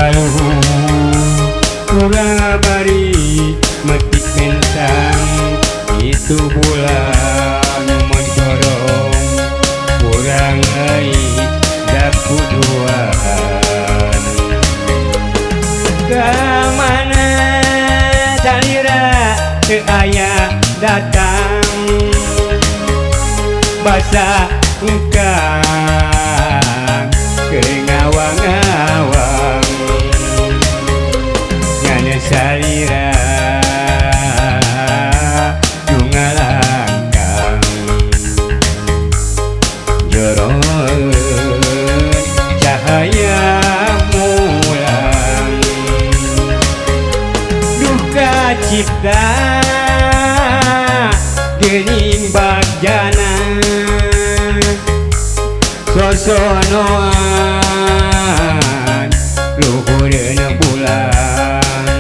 kaluhur kurang bari metik mentang itu bulan mencorong kurang air dapuduan kemana salira teu aya datang basa engkang ngawang-ngawang nyana salira nu ngalangkang joroeun cahaya mulang duka cipta geuning bagjana sosonoan luhureun bulan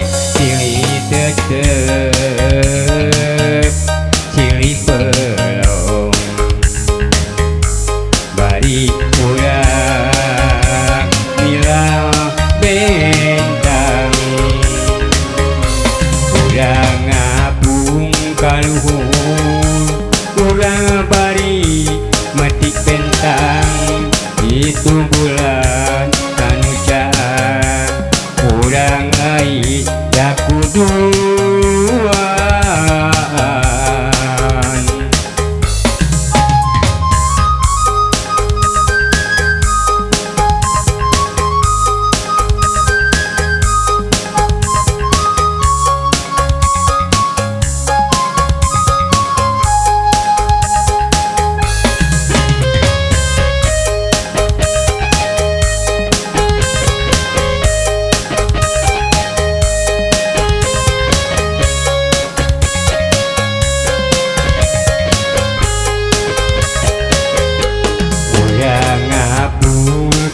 silih tetep silih pelong bari urang milah bentang urang ngapung kaluhur urang bari metik bentang itu bulan kanu caan urang ai dakuduan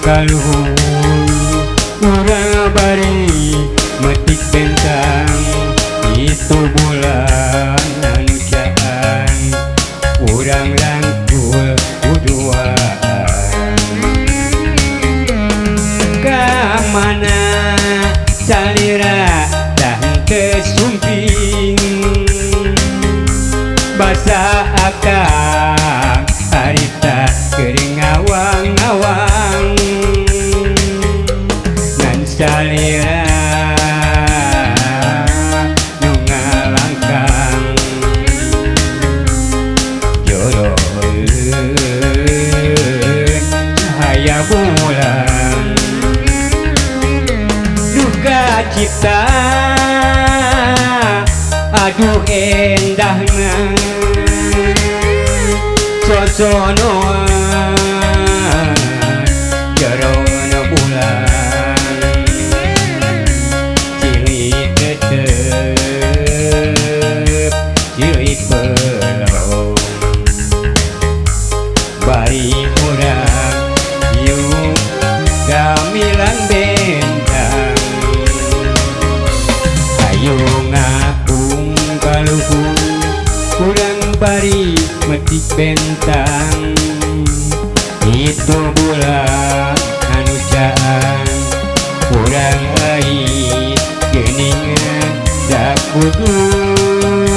kaluhur urang bari metik bentang itu bulan anu caan urang rangkul uduaan kamana salira dan kesumping basa akang harita kering ngawang-ngawang nan salira nu ngalangkang joroeun cahaya bulan duka cipta aduh endahna sosonoan joroeun bulan silih tetep silih pelong bari urang yuk gamilang bentang ayo ngapung kaluhur kurang bari metik bentang itu bulan anu caan kurang ai geuningan dakuduan